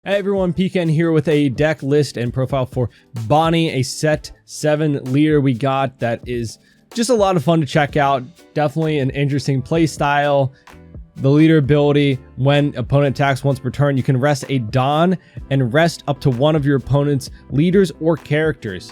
Hey everyone, Pecan here with a deck list and profile for Bonney, a set 7 leader we got that is just a lot of fun to check out. Definitely an interesting play style. The leader ability, when opponent attacks once per turn, you can rest a Don and rest up to one of your opponent's leaders or characters.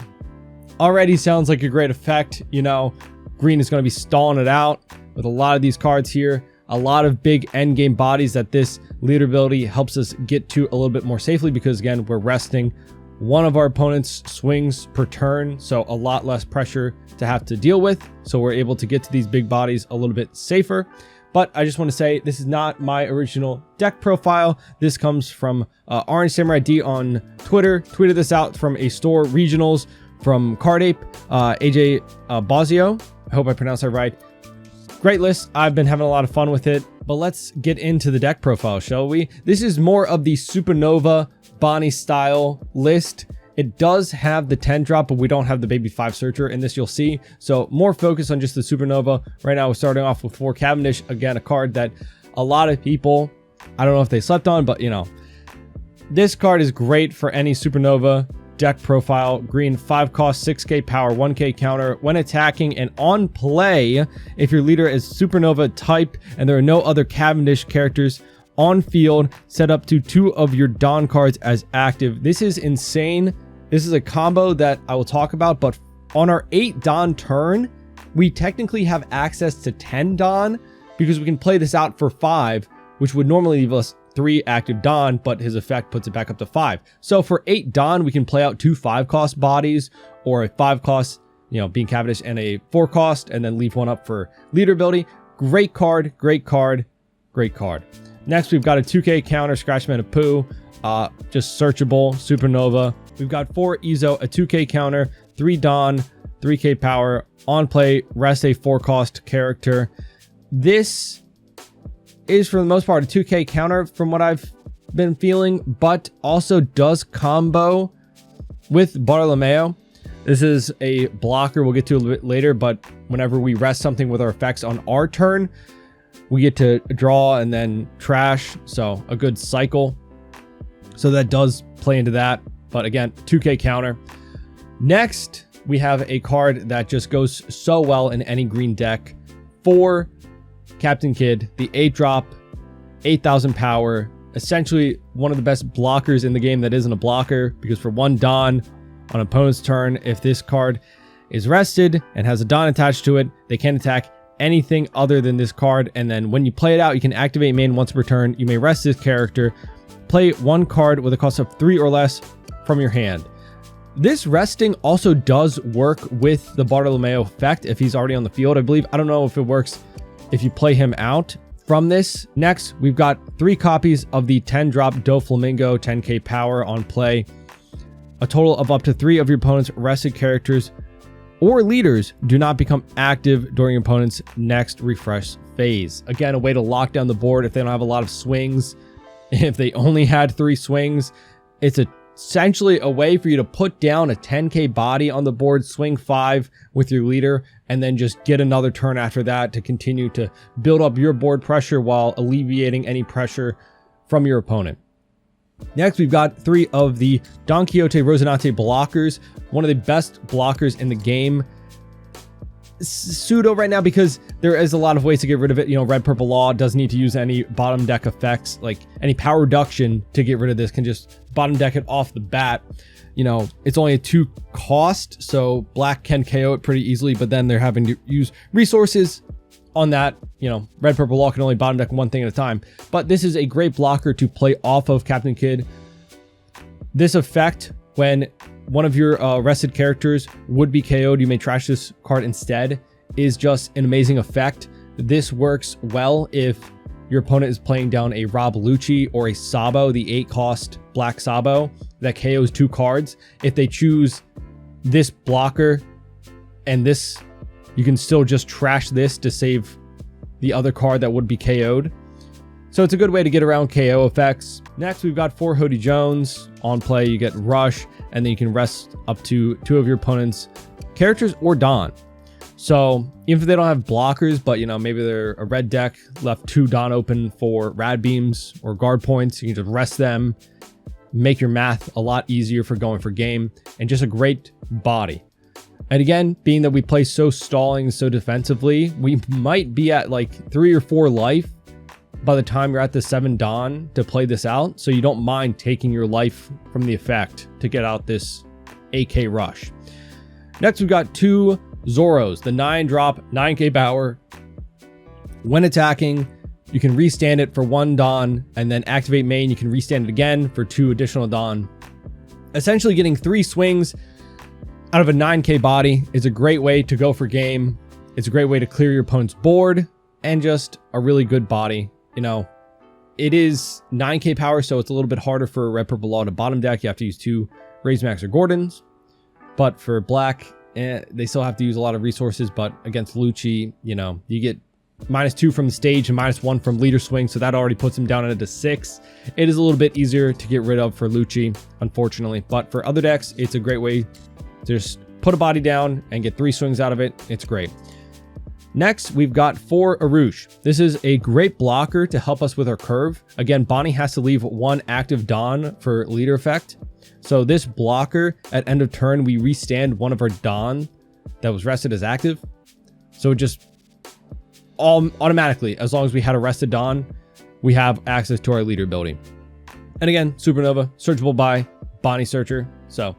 Already sounds like a great effect. You know, green is going to be stalling it out with a lot of these cards here. A lot of big endgame bodies that this leader ability helps us get to a little bit more safely because, again, we're resting one of our opponent's swings per turn, so a lot less pressure to have to deal with. So we're able to get to these big bodies a little bit safer. But I just want to say this is not my original deck profile. This comes from Orange Samurai D on Twitter. Tweeted this out from a store regionals from Card Ape, AJ Bozio. I hope I pronounced that right. Great list. I've been having a lot of fun with it, but let's get into the deck profile, shall we? This is more of the Supernova Bonney style list. It does have the 10 drop, but we don't have the Baby 5 Searcher in this, you'll see. So more focus on just the Supernova. Right now we're starting off with 4 Cavendish. Again, a card that a lot of people, I don't know if they slept on, but you know, this card is great for any Supernova deck profile. Green, 5 cost, 6k power, 1k counter. When attacking and on play, if your leader is Supernova type and there are no other Cavendish characters on field, set up to 2 of your Don cards as active. This is insane. This is a combo that I will talk about, but on our 8 Don turn, we technically have access to 10 Don because we can play this out for 5, which would normally leave us 3 active Don, but his effect puts it back up to 5. So for 8 Don, we can play out 2 5-cost bodies or a 5-cost, you know, being Cavendish, and a 4-cost, and then leave one up for leader ability. Great card, great card, great card. Next, we've got a 2k counter, Scratchman of Pooh, just searchable, Supernova. We've got 4 Ezo, a 2k counter, 3 Don, 3k power, on play, rest a 4-cost character. This is for the most part a 2k counter from what I've been feeling, but also does combo with Bartolomeo. This is a blocker we'll get to a little bit later, but whenever we rest something with our effects on our turn, we get to draw and then trash, so a good cycle. So that does play into that, but again, 2k counter. Next, we have a card that just goes so well in any green deck. 4 Captain Kidd, the 8 drop, 8,000 power, essentially one of the best blockers in the game that isn't a blocker, because for 1 Don on opponent's turn, if this card is rested and has a Don attached to it, they can't attack anything other than this card. And then when you play it out, you can activate main once per turn. You may rest this character, play 1 card with a cost of 3 or less from your hand. This resting also does work with the Bartolomeo effect if he's already on the field, I believe. I don't know if it works if you play him out from this. Next, we've got 3 copies of the 10 drop Doflamingo, 10k power on play. A total of up to 3 of your opponent's rested characters or leaders do not become active during your opponent's next refresh phase. Again, a way to lock down the board if they don't have a lot of swings. If they only had 3 swings, it's essentially a way for you to put down a 10k body on the board, swing 5 with your leader, and then just get another turn after that to continue to build up your board pressure while alleviating any pressure from your opponent. Next, we've got 3 of the Don Quixote Rosinante blockers, one of the best blockers in the game. Pseudo right now because there is a lot of ways to get rid of it. You know, red purple law doesn't need to use any bottom deck effects, like any power reduction to get rid of this, can just bottom deck it off the bat. You know, it's only a 2 cost, so black can KO it pretty easily, but then they're having to use resources on that. You know, red purple law can only bottom deck 1 thing at a time, but this is a great blocker to play off of Captain Kidd. This effect, when one of your rested characters would be KO'd, you may trash this card instead, is just an amazing effect. This works well if your opponent is playing down a Rob Lucci or a Sabo, the 8 cost black Sabo that KOs 2 cards. If they choose this blocker and this, you can still just trash this to save the other card that would be KO'd. So it's a good way to get around KO effects. Next, we've got 4 Hody Jones. On play, you get Rush, and then you can rest up to 2 of your opponent's characters or Don. So even if they don't have blockers, but you know, maybe they're a red deck, left 2 Don open for rad beams or guard points, you can just rest them make your math a lot easier for going for game, and just a great body. And again, being that we play so stalling, so defensively, we might be at like 3 or 4 life by the time you're at the 7 Dawn to play this out. So you don't mind taking your life from the effect to get out this AK rush. Next, we've got 2 Zoros, the 9-drop, 9k power. When attacking, you can restand it for 1 Dawn, and then activate main, you can restand it again for 2 additional Dawn. Essentially getting 3 swings out of a 9k body is a great way to go for game. It's a great way to clear your opponent's board, and just a really good body. You know, it is 9k power, so it's a little bit harder for red, purple, law to bottom deck. You have to use 2 Raise Max or Gordons. But for black, they still have to use a lot of resources. But against Lucci, you know, you get -2 from the stage and -1 from leader swing, so that already puts him down into 6. It is a little bit easier to get rid of for Lucci, unfortunately. But for other decks, it's a great way to just put a body down and get 3 swings out of it. It's great. Next, we've got 4 Arush. This is a great blocker to help us with our curve. Again, Bonney has to leave 1 active Dawn for leader effect. So this blocker, at end of turn, we restand one of our Dawn that was rested as active. So it just automatically, as long as we had a rested Dawn, we have access to our leader ability. And again, Supernova, searchable by Bonney Searcher. So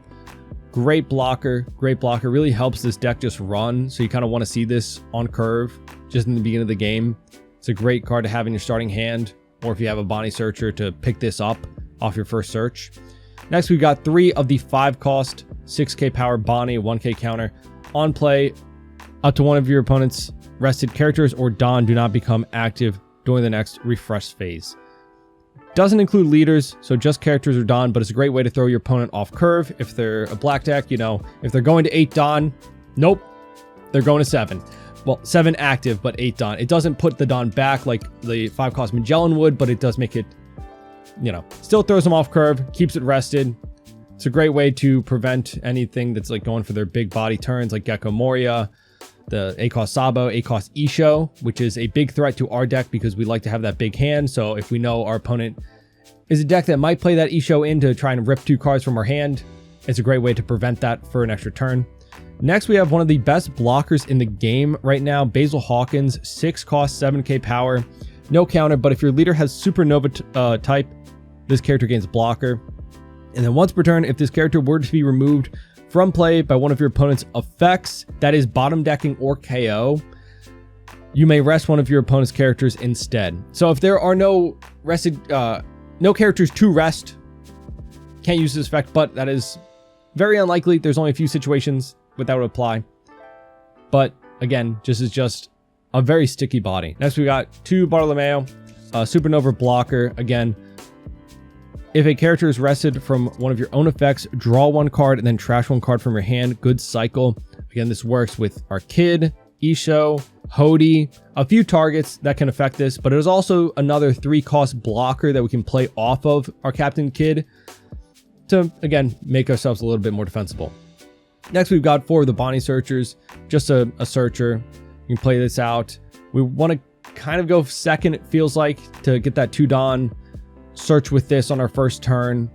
great blocker, really helps this deck just run. So you kind of want to see this on curve just in the beginning of the game. It's a great card to have in your starting hand, or if you have a Bonney Searcher, to pick this up off your first search. Next, we've got 3 of the 5 cost 6k power Bonney, 1k counter. On play, up to one of your opponent's rested characters or Dawn do not become active during the next refresh phase. Doesn't include leaders, so just characters or Dawn, but it's a great way to throw your opponent off curve. If they're a black deck, you know, if they're going to 8 Dawn, nope, they're going to 7. Well, 7 active, but 8 Dawn. It doesn't put the Dawn back like the 5 cost Magellan would, but it does make it, you know, still throws them off curve, keeps it rested. It's a great way to prevent anything that's like going for their big body turns, like Gecko Moria, the A-cost Sabo, A-cost Isho, which is a big threat to our deck because we like to have that big hand. So if we know our opponent is a deck that might play that Isho in to try and rip 2 cards from our hand, it's a great way to prevent that for an extra turn. Next, we have one of the best blockers in the game right now, Basil Hawkins, 6 cost, 7k power, no counter, but if your leader has Supernova type, this character gains blocker. And then once per turn, if this character were to be removed from play by one of your opponent's effects, that is bottom decking or KO, you may rest one of your opponent's characters instead. So if there are no rested, no characters to rest, can't use this effect, but that is very unlikely. There's only a few situations where that would apply. But again, this is just a very sticky body. Next, we got 2 Bartolomeo, Supernova blocker. Again, if a character is rested from one of your own effects, draw 1 card and then trash 1 card from your hand. Good cycle. Again, this works with our Kid, Isho, Hody, a few targets that can affect this, but it is also another 3 cost blocker that we can play off of our Captain Kid to, again, make ourselves a little bit more defensible. Next, we've got 4 of the Bonney Searchers, just a searcher. You can play this out. We want to kind of go second, it feels like, to get that 2 Dawn. Search with this on our first turn.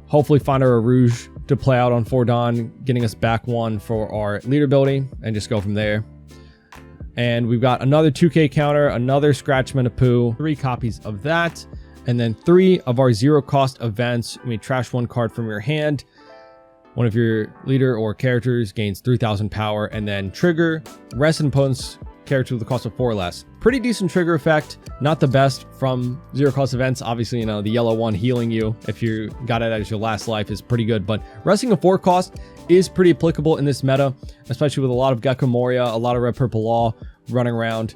Hopefully find our Rouge to play out on 4 Dawn, getting us back 1 for our leader ability, and just go from there. And we've got another 2k counter, another Scratchman of Pooh, 3 copies of that, and then 3 of our 0 cost events. We trash 1 card from your hand. One of your leader or characters gains 3000 power, and then trigger rest an opponent's character with a cost of 4 or less. Pretty decent trigger effect. Not the best from 0 cost events. Obviously, you know, the yellow one healing you if you got it as your last life is pretty good, but resting a 4 cost is pretty applicable in this meta, especially with a lot of Gecko Moria, a lot of red purple law running around.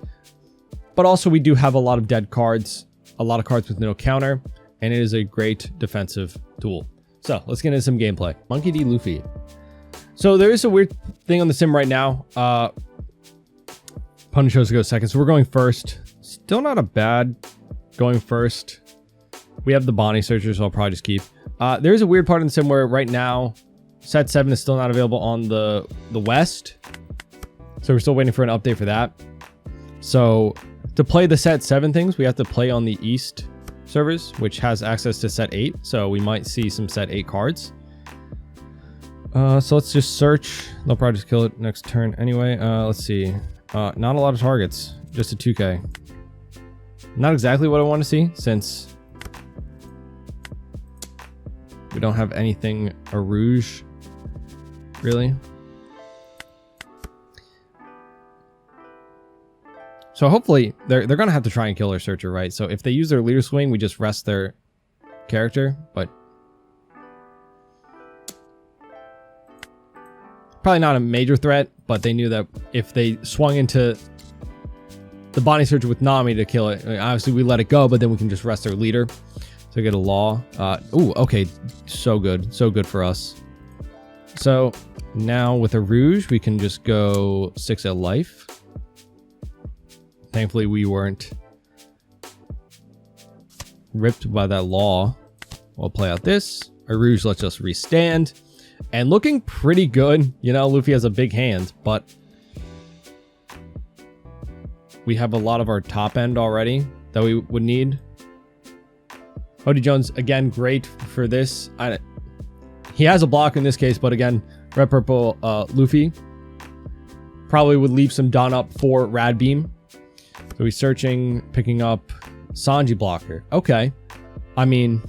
But also we do have a lot of dead cards, a lot of cards with no counter, and it is a great defensive tool. So let's get into some gameplay. Monkey D. Luffy. So there is a weird thing on the sim right now. Opponent chose to go second, so we're going first. Still not a bad going first. We have the Bonney Searcher, so I'll probably just keep. There's a weird part in the sim where right now set 7 is still not available on the west, so we're still waiting for an update for that. So to play the set 7 things, we have to play on the east servers, which has access to set 8. So we might see some set 8 cards. So let's just search. They'll probably just kill it next turn anyway. Let's see. Not a lot of targets. Just a 2K. Not exactly what I want to see, since we don't have anything Rouge, really. So hopefully they're gonna have to try and kill their searcher, right? So if they use their leader swing, we just rest their character, but probably not a major threat. But they knew that if they swung into the Bonney searcher with Nami to kill it, obviously we let it go, but then we can just rest their leader. So get a law. Ooh, okay, so good for us. So now with a Rouge, we can just go 6 at life. Thankfully, we weren't ripped by that law. We'll play out this. Our Rouge lets us restand. And looking pretty good. You know, Luffy has a big hand, but we have a lot of our top end already that we would need. Odie Jones, again, great for this. He has a block in this case, but again, red purple Luffy probably would leave some Dawn up for Rad Beam. So he's searching, picking up Sanji blocker. Okay. I mean,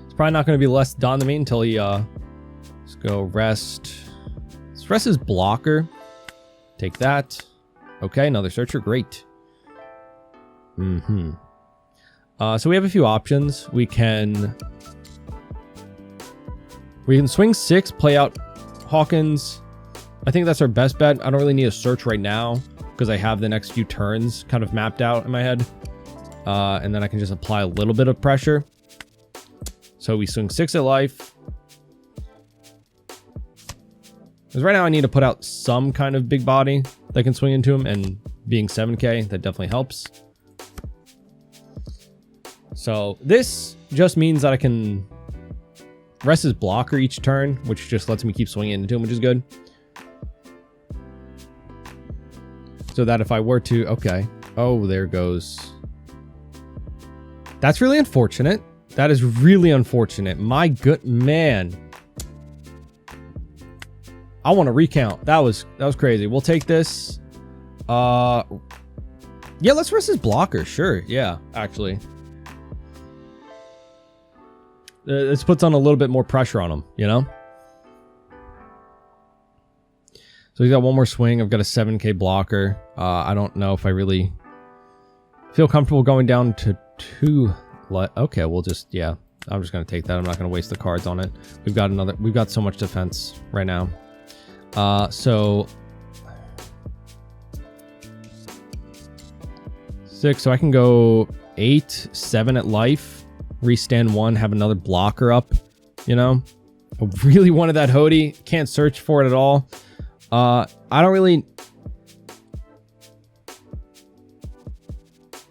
it's probably not going to be less Dawn than me until he, let's go rest. Let's rest his blocker. Take that. Okay, another searcher. Great. So we have a few options. We can swing 6, play out Hawkins. I think that's our best bet. I don't really need a search right now because I have the next few turns kind of mapped out in my head. And then I can just apply a little bit of pressure. So we swing 6 at life. Because right now I need to put out some kind of big body that can swing into him, and being 7K, that definitely helps. So this just means that I can rest his blocker each turn, which just lets me keep swinging into him, which is good. So that if I were to... Okay. Oh, there goes. That's really unfortunate. That is really unfortunate. My good man. I want to recount. That was crazy. We'll take this. Yeah, let's rest his blocker. Sure. Yeah, actually. This puts on a little bit more pressure on him, you know? So he's got one more swing. I've got a 7K blocker. I don't know if I really feel comfortable going down to 2. Okay, we'll just, yeah. I'm just going to take that. I'm not going to waste the cards on it. We've got so much defense right now. So 6. So I can go 8, 7 at life. Restand 1, have another blocker up, you know. I really wanted that Hody. Can't search for it at all. I don't really...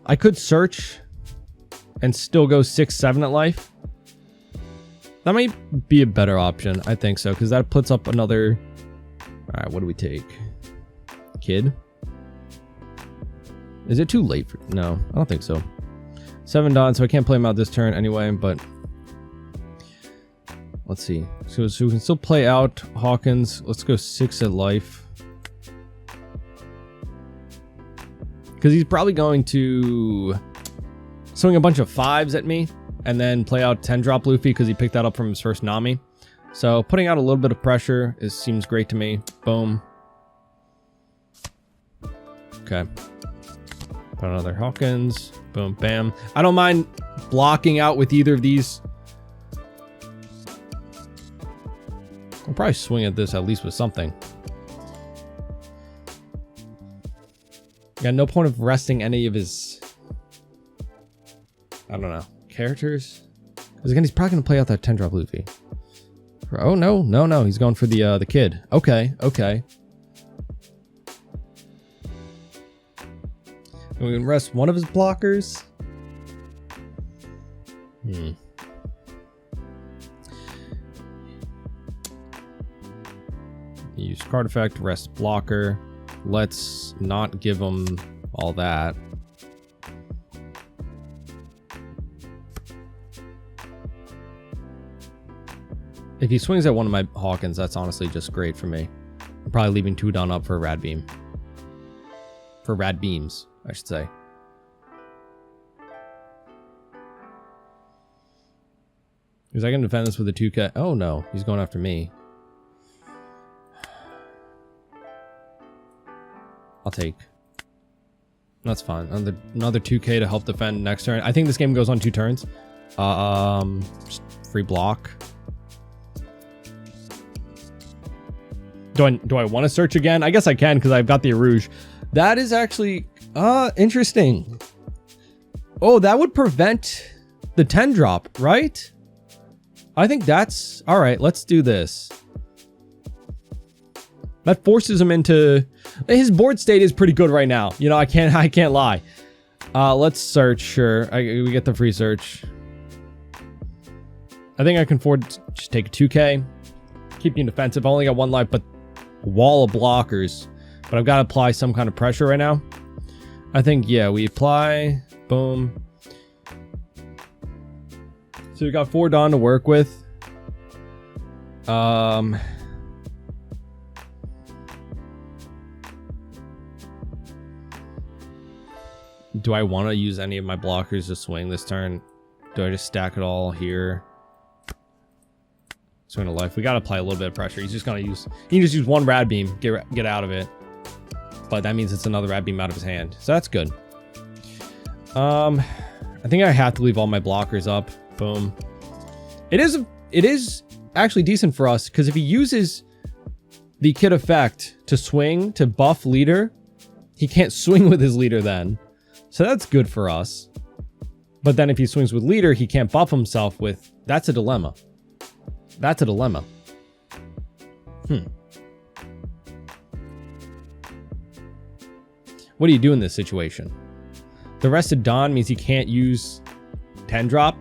I could search and still go 6, 7 at life. That might be a better option. I think so, because that puts up another... All right, what do we take? Kid? Is it too late for... No, I don't think so. 7 Dawn, so I can't play him out this turn anyway, but let's see. So we can still play out Hawkins. Let's go 6 at life. Because he's probably going to swing a bunch of 5s at me and then play out 10 drop Luffy because he picked that up from his first Nami. So putting out a little bit of pressure seems great to me. Boom. Okay. Put another Hawkins. Boom, bam. I don't mind blocking out with either of these. I'll probably swing at this at least with something. Yeah, no point of resting any of his... I don't know. Characters? Because again, he's probably going to play out that 10-drop Luffy. Oh, no. No. He's going for the kid. Okay. We can rest one of his blockers. Use card effect, rest blocker. Let's not give him all that. If he swings at one of my Hawkins, that's honestly just great for me. I'm probably leaving 2 Dawn up for a Rad Beam. For Rad Beams, I should say. Is I going to defend this with a 2K? Oh no, he's going after me. I'll take. That's fine. Another 2K to help defend next turn. I think this game goes on 2 turns. Just free block. Do I want to search again? I guess I can because I've got the Rouge. That is actually interesting. Oh, that would prevent the 10 drop, right? I think that's all right. Let's do this. That forces him into his board state is pretty good right now. You know, I can't lie. Let's search. Sure, we get the free search. I think I can afford to just take a 2K. Keep being defensive. I only got 1 life, but a wall of blockers. But I've got to apply some kind of pressure right now. I think, yeah, we apply. Boom. So we got 4 Dawn to work with. Do I want to use any of my blockers to swing this turn? Do I just stack it all here? Swing a life. We got to apply a little bit of pressure. He's just going to use... He can just use 1 Rad Beam. Get out of it. But that means it's another Rad Beam out of his hand. So that's good. I think I have to leave all my blockers up. Boom. It is actually decent for us because if he uses the kit effect to swing to buff leader, he can't swing with his leader then. So that's good for us. But then if he swings with leader, he can't buff himself with... That's a dilemma. That's a dilemma. What do you do in this situation? The rested Dawn means he can't use 10 drop.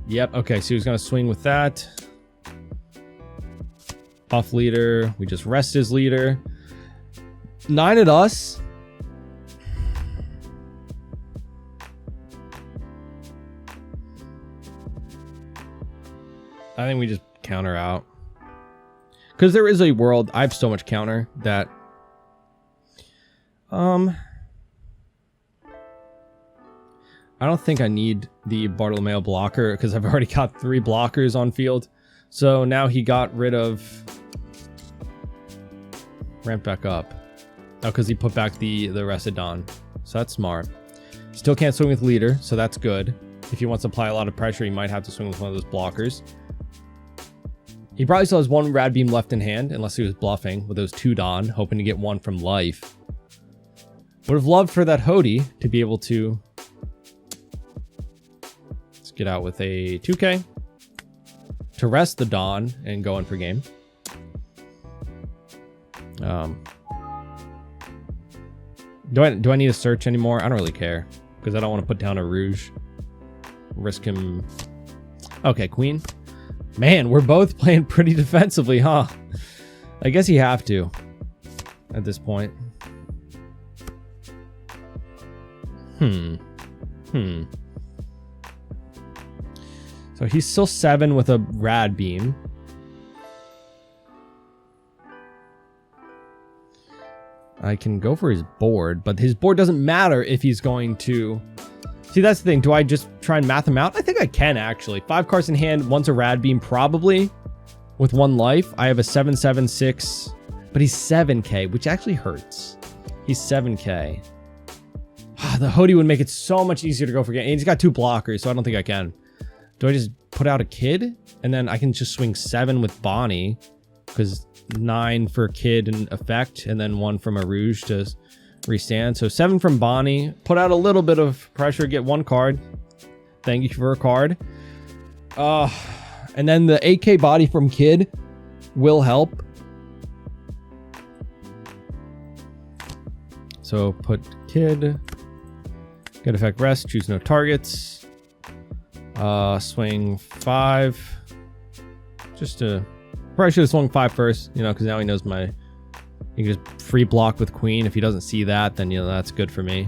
Yep, okay, so he's going to swing with that. Buff leader. We just rest his leader. 9 at us. I think we just counter out. Because there is a world... I have so much counter that... I don't think I need the Bartolomeo blocker because I've already got 3 blockers on field. So now he got rid of... Ramp back up. Oh, because he put back the rested Dawn. So that's smart. Still can't swing with leader, so that's good. If he wants to apply a lot of pressure, he might have to swing with one of those blockers. He probably still has 1 Rad Beam left in hand, unless he was bluffing with those 2 Dawn, hoping to get 1 from life. Would have loved for that Hody to be able to... Let's get out with a 2K. To rest the Dawn and go in for game. Do I need to search anymore? I don't really care. Because I don't want to put down a Rouge. Risk him... Okay, Queen. Man, we're both playing pretty defensively, huh? I guess you have to. At this point. So he's still 7 with a Rad Beam. I can go for his board, but his board doesn't matter if he's going to... See, that's the thing. Do I just try and math him out? I think I can, actually. 5 cards in hand, one's a Rad Beam, probably. With 1 life. I have a 7/7/6, but he's 7K, which actually hurts. He's 7K. The Hody would make it so much easier to go for game. And he's got 2 blockers, so I don't think I can. Do I just put out a Kid? And then I can just swing 7 with Bonney. Because 9 for Kid and effect. And then 1 from a Rouge to restand. So 7 from Bonney. Put out a little bit of pressure. Get 1 card. Thank you for a card. And then the 8K body from Kid will help. So put Kid... Get effect rest, choose no targets. Swing 5. Just to... Probably should have swung 5 first, you know, because now he knows my... He can just free block with Queen. If he doesn't see that, then, you know, that's good for me.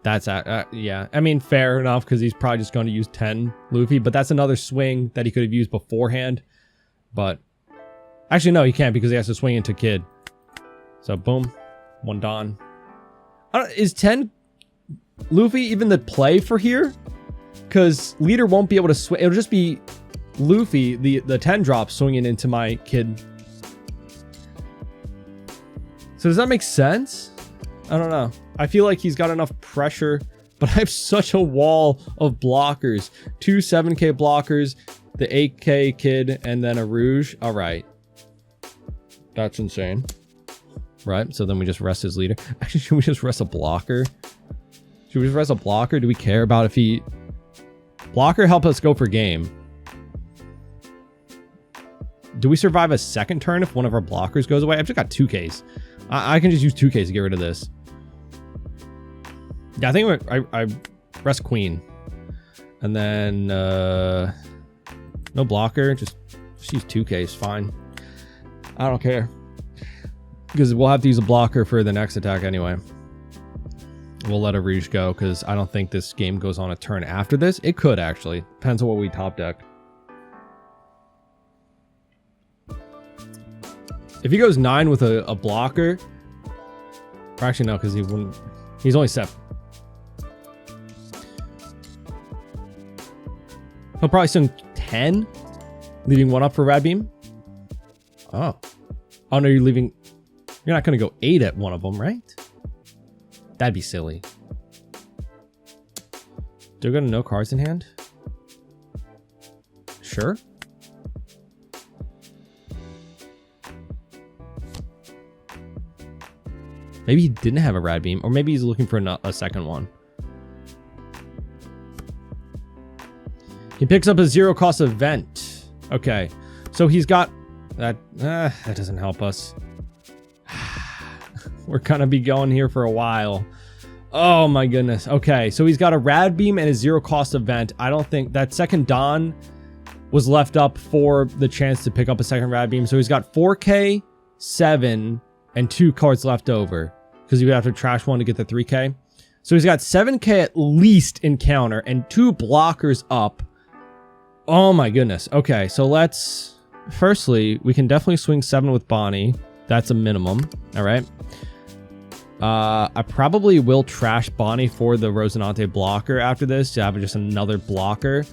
That's yeah. I mean, fair enough, because he's probably just going to use 10 Luffy, but that's another swing that he could have used beforehand. But actually, no, he can't, because he has to swing into Kid. So boom, 1 Don. Is 10 Luffy even the play for here? Because leader won't be able to swing. It'll just be Luffy, the 10 drop swinging into my Kid. So does that make sense? I don't know. I feel like he's got enough pressure, but I have such a wall of blockers. 2 7k blockers, the 8k Kid, and then a Rouge. All right. That's insane. Right, so then we just rest his leader. Actually, should we just rest a blocker? Should we just rest a blocker? Do we care about if he... Blocker help us go for game. Do we survive a second turn if one of our blockers goes away? I've just got 2Ks. I can just use 2Ks to get rid of this. Yeah, I think I rest Queen. And then... no blocker. Just use 2Ks. Fine. I don't care. Because we'll have to use a blocker for the next attack anyway. We'll let a Rouge go, because I don't think this game goes on a turn after this. It could, actually. Depends on what we top deck. If he goes 9 with a blocker... Or actually, no, because he wouldn't... He's only 7. He'll probably swing 10, leaving 1 up for Rad Beam. Oh. Oh, no, you're leaving... You're not going to go 8 at one of them, right? That'd be silly. Do we got no cards in hand? Sure. Maybe he didn't have a Rad Beam, or maybe he's looking for a second one. He picks up a 0-cost event. Okay, so he's got that. That doesn't help us. We're gonna be going here for a while. Oh my goodness. Okay, so he's got a Rad Beam and a 0-cost event. I don't think that second Don was left up for the chance to pick up a second Rad Beam. So he's got 4K, 7, and 2 cards left over, because he would have to trash 1 to get the 3K. So he's got 7K at least in counter and 2 blockers up. Oh my goodness. Okay, so let's... Firstly, we can definitely swing 7 with Bonney. That's a minimum. All right. I probably will trash Bonney for the Rosinante blocker after this to have just another blocker.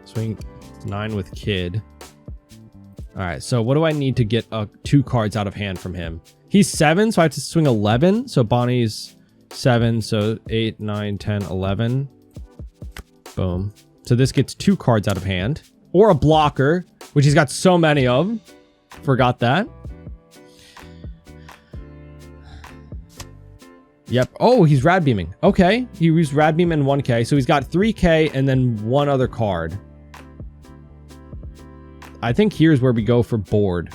Swing 9 with Kid. All right, so what do I need to get 2 cards out of hand from him? He's 7, so I have to swing 11. So Bonnie's 7, so 8, 9, 10, 11. Boom. So this gets 2 cards out of hand. Or a blocker, which he's got so many of. Forgot that. Yep. Oh, he's Rad Beaming. Okay. He used Rad Beam and 1K. So he's got 3K and then 1 other card. I think here's where we go for board.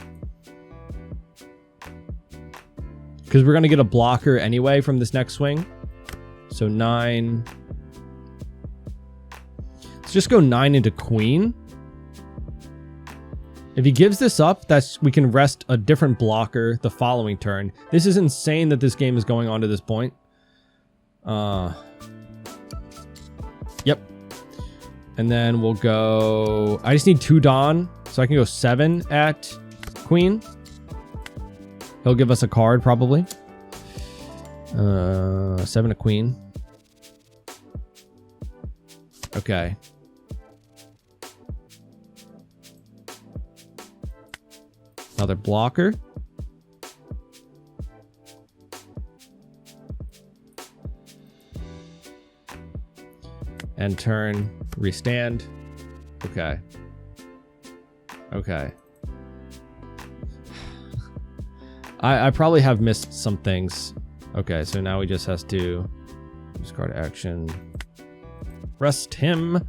Because we're going to get a blocker anyway from this next swing. So 9. Let's just go 9 into Queen. If he gives this up, we can rest a different blocker the following turn. This is insane that this game is going on to this point. Yep. And then we'll go... I just need 2 Dawn, so I can go 7 at Queen. He'll give us a card, probably. 7 at Queen. Okay. Another blocker. And turn, restand. Okay. Okay. I probably have missed some things. Okay, so now he just has to discard action. Rest him.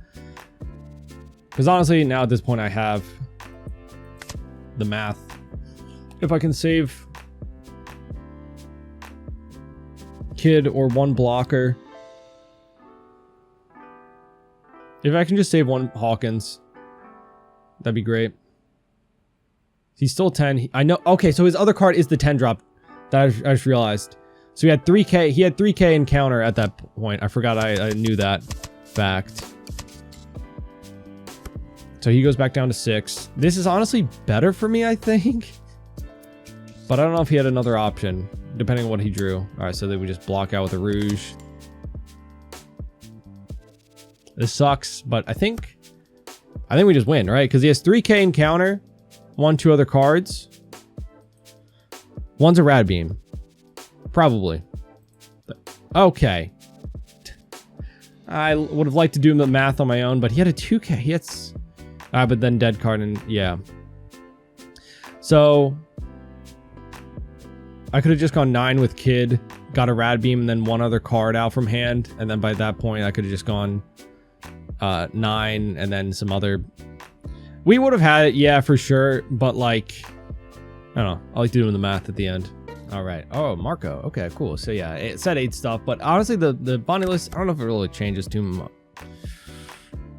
Because honestly, now at this point I have the math. If I can save Kid or 1 blocker. If I can just save 1 Hawkins, that'd be great. He's still 10. I know. Okay, so his other card is the 10 drop that I just realized. So he had 3K. He had 3K encounter at that point. I forgot I knew that fact. So he goes back down to 6. This is honestly better for me, I think. But I don't know if he had another option, depending on what he drew. All right, so then we just block out with a Rouge. This sucks, but I think we just win, right? Because he has 3K encounter, 2 other cards. One's a Rad Beam. Probably. Okay. I would have liked to do the math on my own, but he had a 2K. He had... but then dead card and... Yeah. So... I could have just gone 9 with Kid, got a Rad Beam, and then 1 other card out from hand. And then by that point, I could have just gone 9 and then some other... We would have had it, yeah, for sure. But like... I don't know. I like doing the math at the end. All right. Oh, Marco. Okay, cool. So yeah, it said 8 stuff, but honestly, the Bonney list, I don't know if it really changes too much.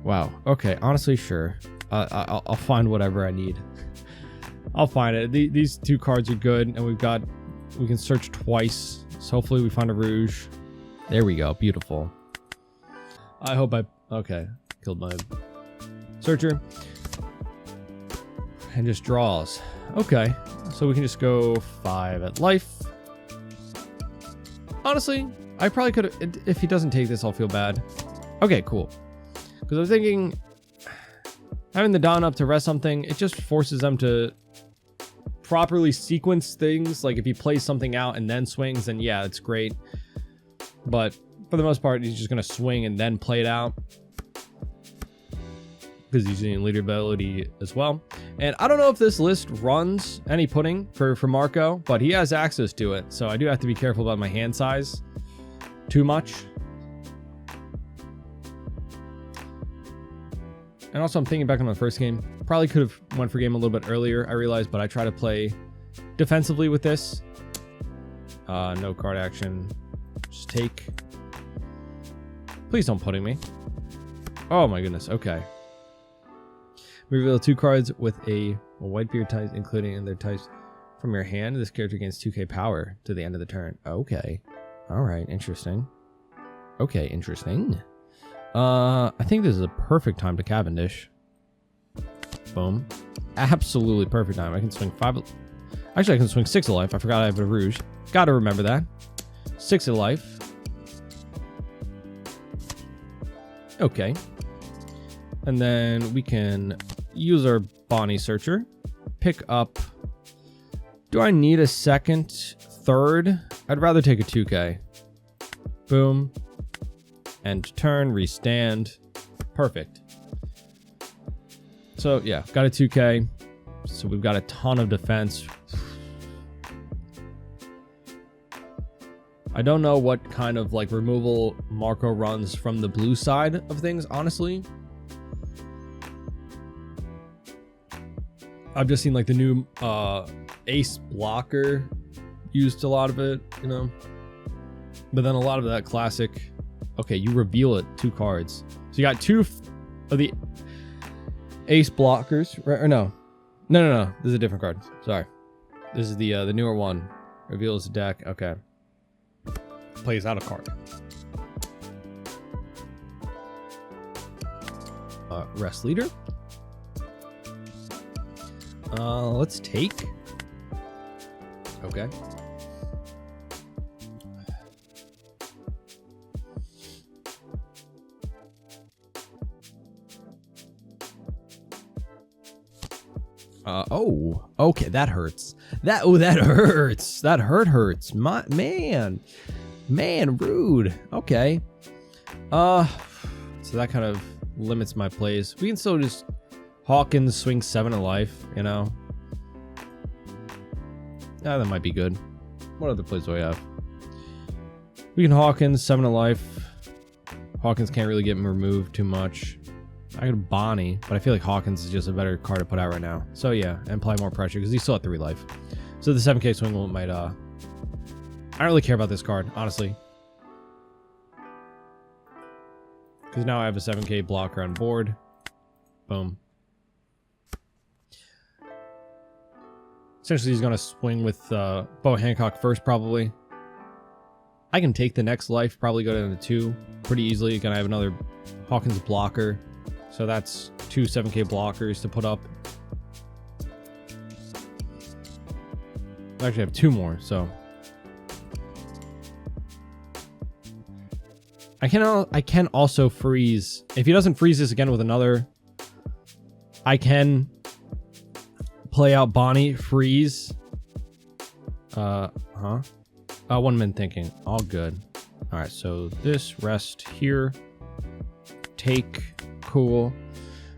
Wow. Okay. Honestly, sure. I'll find whatever I need. I'll find it. These 2 cards are good, and we can search twice. So hopefully we find a Rouge. There we go. Beautiful. I hope okay. Killed my searcher. And just draws. Okay. So we can just go 5 at life. Honestly, I probably could have... If he doesn't take this, I'll feel bad. Okay, cool. Because I was thinking... Having the Dawn up to rest something, it just forces them to properly sequence things. Like if he plays something out and then swings, then yeah, it's great. But for the most part, he's just going to swing and then play it out. Because he's using leader ability as well. And I don't know if this list runs any pudding for Marco, but he has access to it. So I do have to be careful about my hand size too much. And also I'm thinking back on my first game. Probably could have went for game a little bit earlier, I realized, but I try to play defensively with this. No card action. Just take. Please don't pudding me. Oh my goodness, okay. Reveal 2 cards with a white beard type, including in their types from your hand. This character gains 2k power to the end of the turn. Okay. Alright, interesting. Okay, interesting. I think this is a perfect time to Cavendish. Boom. Absolutely perfect time. I can swing 5... Actually, I can swing 6 of life. I forgot I have a Rouge. Gotta remember that. 6 of life. Okay. And then we can use our Bonney searcher. Pick up... Do I need a second, third? I'd rather take a 2k. Boom. End turn, restand. Perfect. So yeah, got a 2k. So we've got a ton of defense. I don't know what kind of like removal Marco runs from the blue side of things, honestly. I've just seen like the new ace blocker used a lot of it, you know. But then a lot of that classic... Okay, you reveal it 2 cards. So you got 2 of the ace blockers, right? Or no. No. This is a different card. Sorry. This is the newer one. Reveals the deck. Okay. Plays out a card. Rest leader. Let's take. Okay. Oh, okay, that hurts. That hurts. That hurts. Man, rude. Okay. So that kind of limits my plays. We can still just Hawkins swing 7 of life, you know. Yeah, that might be good. What other plays do I have? We can Hawkins 7 of life. Hawkins can't really get removed too much. I could Bonney, but I feel like Hawkins is just a better card to put out right now. So yeah, and apply more pressure because he's still at 3 life. So the 7k swing might I don't really care about this card, honestly. Because now I have a 7k blocker on board. Boom. Essentially, he's going to swing with Bo Hancock first, probably. I can take the next life, probably go down to 2 pretty easily. Gonna have another Hawkins blocker. So that's 2 7k blockers to put up. I actually have 2 more, so. I can also freeze. If he doesn't freeze this again with another, I can play out Bonney, freeze. 1 minute thinking. All good. All right, so this rest here. Take. Cool.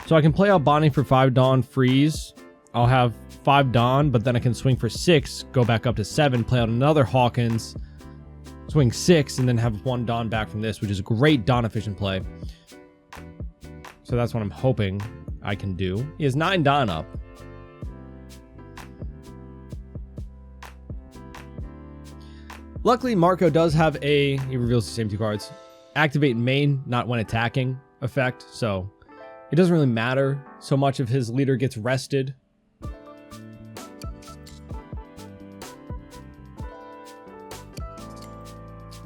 So I can play out Bonney for 5 Dawn, freeze. I'll have 5 Dawn, but then I can swing for 6, go back up to 7, play out another Hawkins, swing 6, and then have 1 Dawn back from this, which is a great Dawn efficient play. So that's what I'm hoping I can do. He has 9 Dawn up. Luckily, Marco does have he reveals the same 2 cards. Activate main, not when attacking effect, so it doesn't really matter so much if his leader gets rested.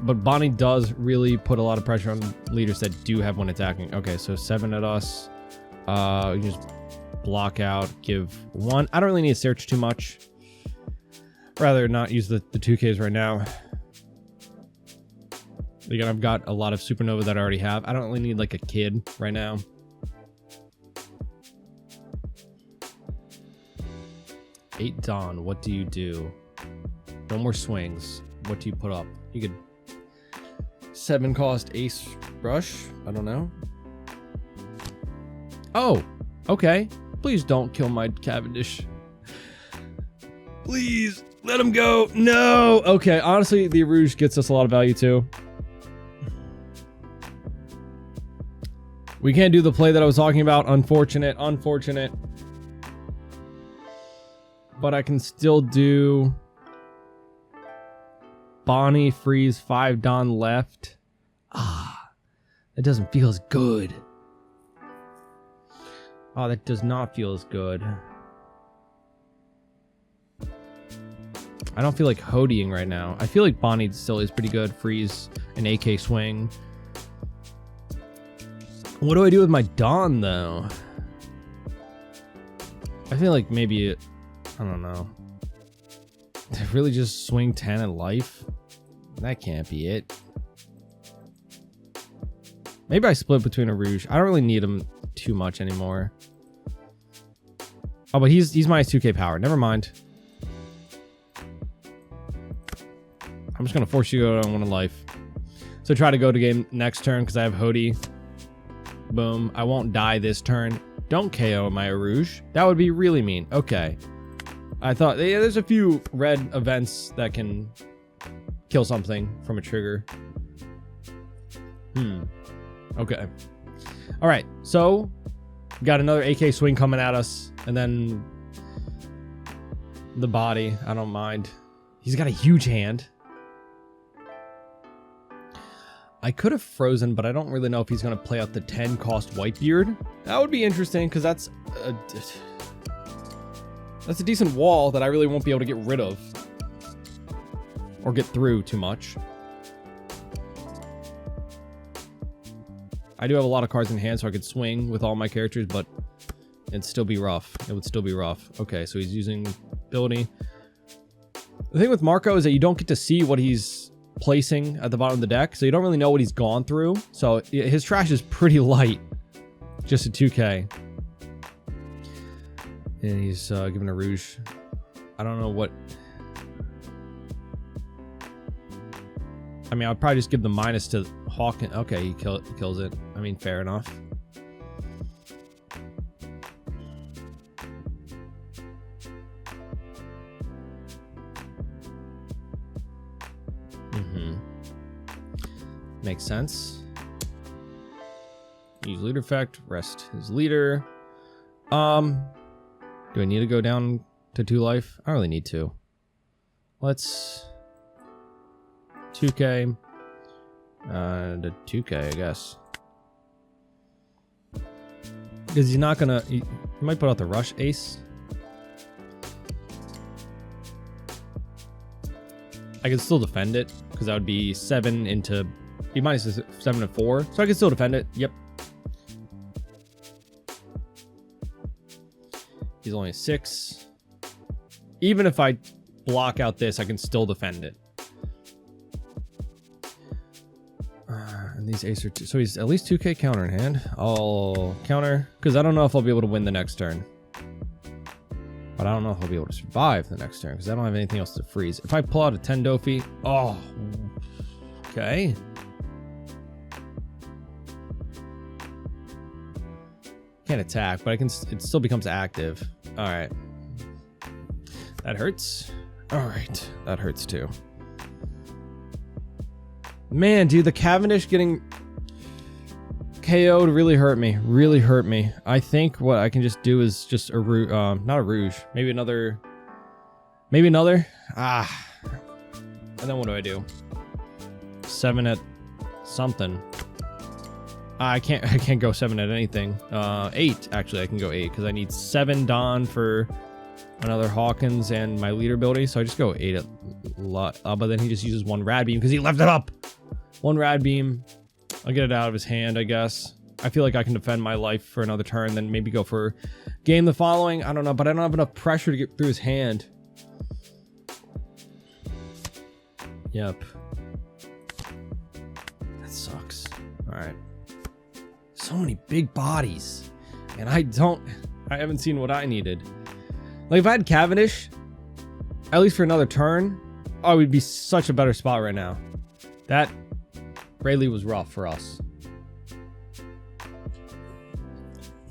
But Bonney does really put a lot of pressure on leaders that do have one attacking. Okay, so 7 at us. You just block out, give 1. I don't really need to search too much. Rather not use the 2Ks right now. Again, I've got a lot of Supernova that I already have. I don't really need like a kid right now. Eight Dawn, what do you do? No more swings. What do you put up? You could 7 cost Ace Brush. I don't know. Oh, okay. Please don't kill my Cavendish. Please let him go. No. Okay, honestly, the Rouge gets us a lot of value too. We can't do the play that I was talking about. Unfortunate. But I can still do Bonney, freeze, 5 Dawn left. That doesn't feel as good. Oh, that does not feel as good. I don't feel like hodying right now. I feel like Bonney still is pretty good. Freeze, an AK swing. What do I do with my Dawn, though? I feel like maybe I don't know. Really just swing 10 at life? That can't be it. Maybe I split between a Rouge. I don't really need him too much anymore. Oh, but he's minus 2k power. Never mind. I'm just going to force you to go on 1 life. So try to go to game next turn because I have Hody. Boom. I won't die this turn. Don't KO my Rouge. That would be really mean. Okay. I thought, yeah, there's a few red events that can kill something from a trigger. Okay. All right. So, got another AK swing coming at us. And then the body. I don't mind. He's got a huge hand. I could have frozen, but I don't really know if he's going to play out the 10 cost Whitebeard. That would be interesting because that's a decent wall that I really won't be able to get rid of or get through too much. I do have a lot of cards in hand, so I could swing with all my characters, but it'd still be rough. It would still be rough. Okay, so he's using ability. The thing with Marco is that you don't get to see what he's placing at the bottom of the deck, so you don't really know what he's gone through. So his trash is pretty light. Just a 2k. And he's giving a Rouge. I don't know what. I mean, I'll probably just give the minus to Hawkins. Okay, he kills it. I mean, fair enough. Makes sense. Use leader effect. Rest his leader. Do I need to go down to 2 life? I don't really need to. Let's 2k. To 2k, I guess. Because he's not gonna. He might put out the rush ace. I can still defend it because that would be 7 into B minus is 7 and 4, so I can still defend it. Yep. He's only 6. Even if I block out this, I can still defend it. And these ace are 2, so he's at least 2k counter in hand. I'll counter because I don't know if I'll be able to win the next turn. But I don't know if I'll be able to survive the next turn because I don't have anything else to freeze. If I pull out a 10 Dofi, oh, okay. Can't attack, but I can. It still becomes active. All right, that hurts. All right, that hurts too. Man, dude, the Cavendish getting KO'd really hurt me. Really hurt me. I think what I can just do is just not a Rouge. Maybe another. Maybe another. Ah. And then what do? 7 at something. I can't go 7 at anything. 8 actually. I can go 8 because I need 7 Dawn for another Hawkins and my leader ability. So I just go 8 at lot. But then he just uses 1 Rad Beam because he left it up. 1 Rad Beam. I'll get it out of his hand, I guess. I feel like I can defend my life for another turn, then maybe go for game the following. I don't know, but I don't have enough pressure to get through his hand. Yep. That sucks. All right. So many big bodies. And I haven't seen what I needed. Like if I had Cavendish, at least for another turn, I would be such a better spot right now. That Rayleigh was rough for us.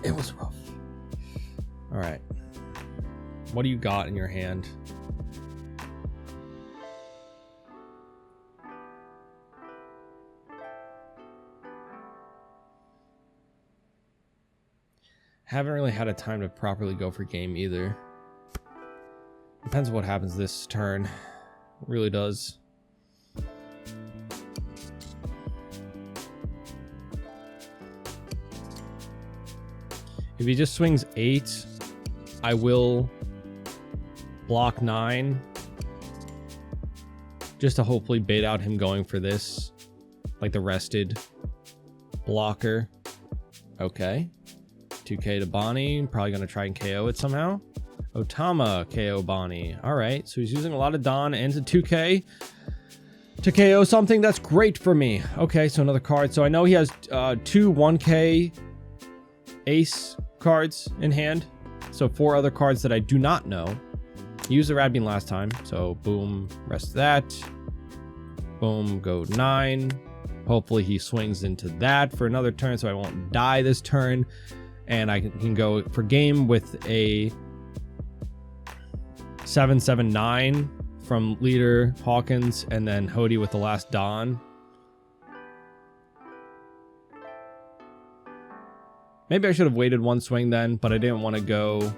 It was rough. All right. What do you got in your hand? Haven't really had a time to properly go for game either. Depends on what happens this turn. It really does. If he just swings 8, I will block 9. Just to hopefully bait out him going for this. Like the rested blocker. Okay. 2k to Bonney. Probably going to try and KO it somehow. Otama KO Bonney. Alright, so he's using a lot of Dawn and a 2k to KO something. That's great for me. Okay, so another card. So I know he has 2 1k ace cards in hand. So 4 other cards that I do not know. He used the Rad Beam last time. So boom, rest that. Boom, go 9. Hopefully he swings into that for another turn so I won't die this turn. And I can go for game with a 7/7/9 from leader Hawkins and then Hody with the last Dawn. Maybe I should have waited 1 swing then, but I didn't want to go.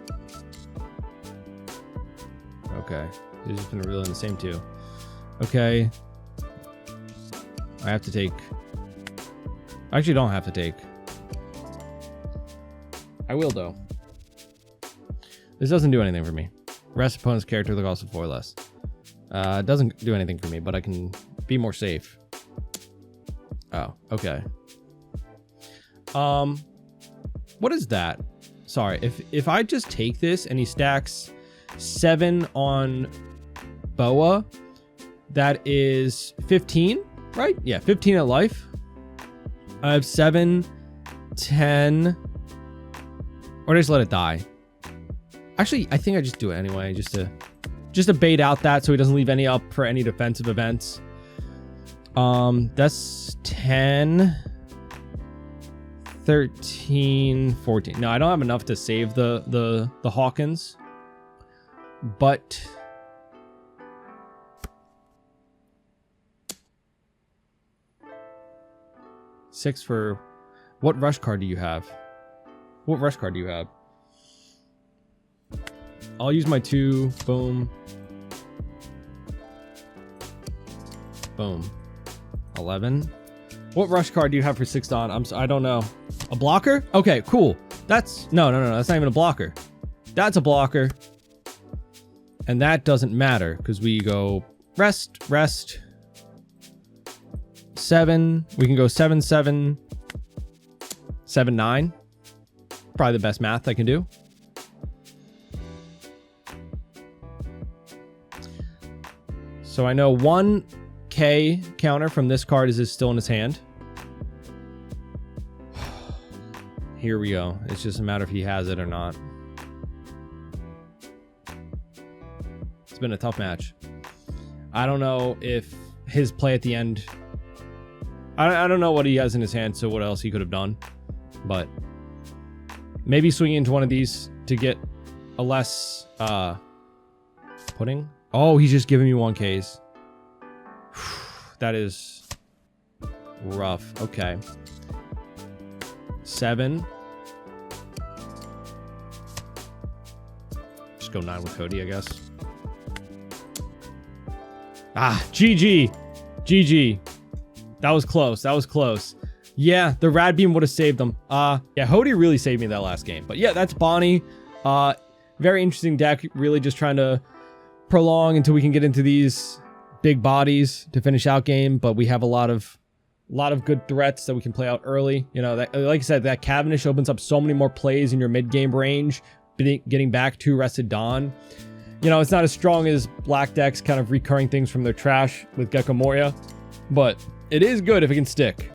Okay, he's just been really in the same 2. Okay, I have to take. I actually don't have to take. I will though. This doesn't do anything for me. Rest opponent's character that costs 4 less. It doesn't do anything for me, but I can be more safe. Oh, okay. What is that? Sorry, if I just take this and he stacks 7 on Boa, that is 15, right? Yeah, 15 at life. I have 7, 10, or just let it die. Actually, I think I just do it anyway, just to bait out that so he doesn't leave any up for any defensive events. That's 10, 13, 14. No, I don't have enough to save the Hawkins, but six for what rush card do you have? What rush card do you have? I'll use my 2. Boom. Boom. 11. What rush card do you have for 6 Dawn? I don't know. A blocker? Okay, cool. That's no. That's not even a blocker. That's a blocker. And that doesn't matter because we go rest, 7. We can go 7, 7, 7, 9. Probably the best math I can do. So I know 1K counter from this card is still in his hand. Here we go. It's just a matter if he has it or not. It's been a tough match. I don't know if his play at the end... I don't know what he has in his hand, so what else he could have done. But maybe swinging into one of these to get a less... pudding? Oh, he's just giving me 1Ks. That is rough. Okay. 7. Just go 9 with Cody, I guess. Ah, GG. GG. That was close. That was close. Yeah, the Rad Beam would have saved them. Yeah, Hody really saved me that last game. But yeah, that's Bonney. Very interesting deck. Really just trying to prolong until we can get into these big bodies to finish out game. But we have a lot of good threats that we can play out early. You know, that, like I said, that Cavendish opens up so many more plays in your mid-game range. Getting back to Rested Dawn. You know, it's not as strong as black decks kind of recurring things from their trash with Gecko Moria, but it is good if it can stick.